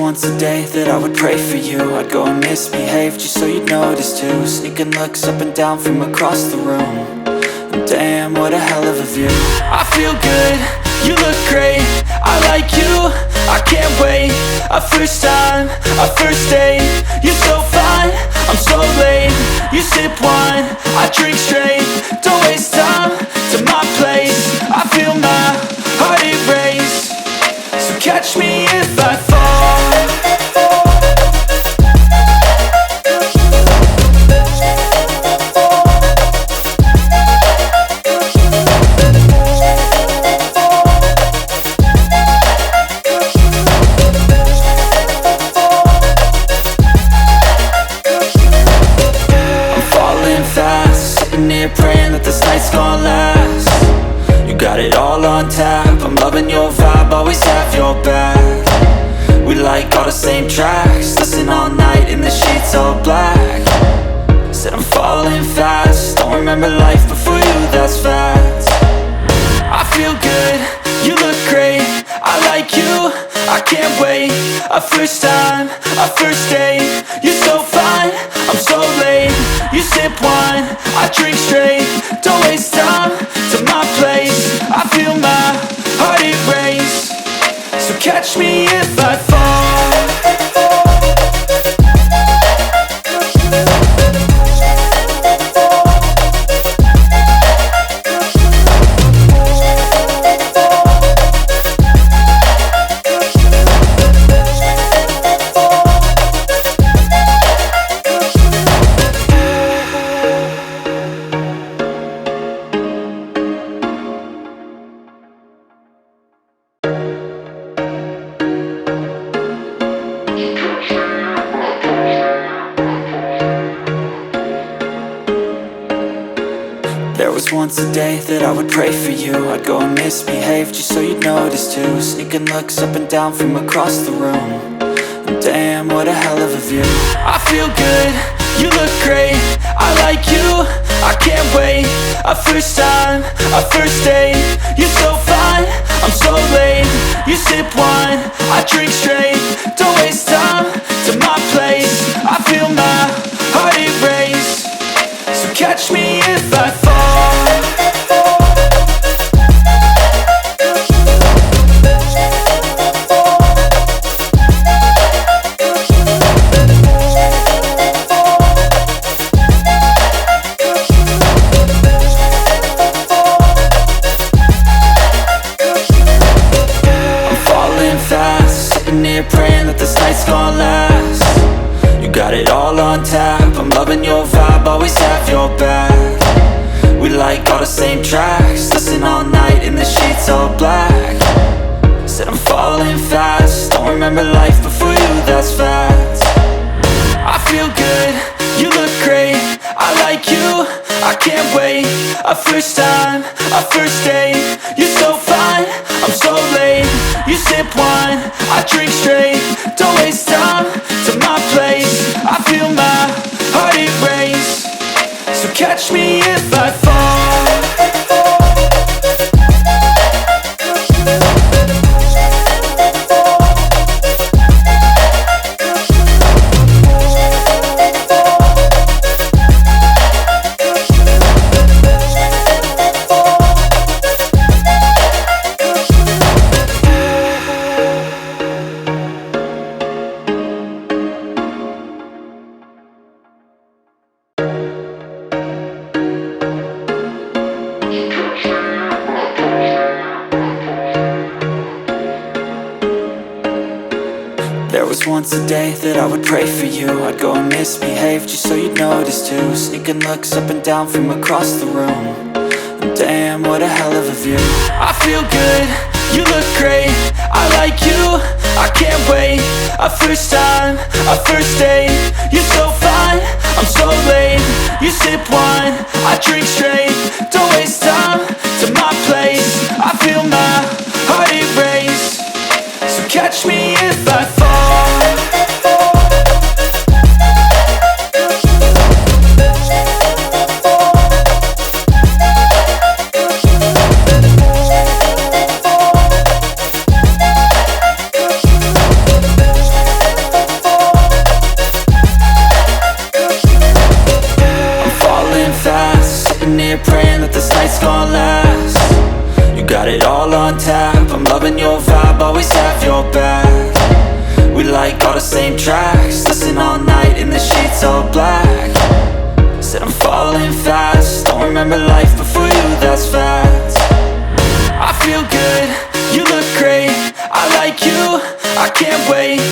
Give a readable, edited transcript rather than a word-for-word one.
once a day that I would pray for you. I'd go and misbehave just so you'd notice too. Sneaking looks up and down from across the room. And damn, what a hell of a view. I feel good, you look great, I like you, I can't wait. A first time, a first date, you're so fine, I'm so late. You sip wine, I drink straight. Don't waste time to my place. I feel my heart erase. So catch me if I fall. Praying that this night's gonna last. You got it all on tap, I'm loving your vibe, always have your back. We like all the same tracks, listen all night in the sheets all black. Said I'm falling fast, don't remember life before you, that's fact. I feel good, you look great, I like you, I can't wait. A first time, a first date, you're so fine, I'm so late. You sip wine, I drink straight. Don't waste time to my place. I feel my heart erase. So catch me if I fall. There was once a day that I would pray for you. I'd go and misbehave just so you'd notice too. Sneaking looks up and down from across the room. And damn, what a hell of a view. I feel good, you look great, I like you, I can't wait. A first time, a first date, you're so fine, I'm so late. You sip wine, I drink straight. Don't waste time to my place. I feel my heart erase. So catch me if I fall. Praying that this night's gonna last. You got it all on tap, I'm loving your vibe, always have your back. We like all the same tracks, listen all night in the sheets all black. Said I'm falling fast, don't remember life before you, that's fact. I feel good, you look great, I like you, I can't wait. A first time, a first date, you're so fine, I'm so late. You sip wine, I drink straight. Don't waste time to my place. I feel my heart erase. So catch me if I fall. There was once a day that I would pray for you. I'd go and misbehave just so you'd notice too. Sneaking looks up and down from across the room. And damn, what a hell of a view. I feel good, you look great, I like you, I can't wait. A first time, a first date, you're so fine, I'm so late. You sip wine, I drink straight. Don't waste time to my place. I feel my heart erase. So catch me if I fall. on tap. I'm loving your vibe, always have your back. We like all the same tracks, listen all night in the sheets all black. Said I'm falling fast, don't remember life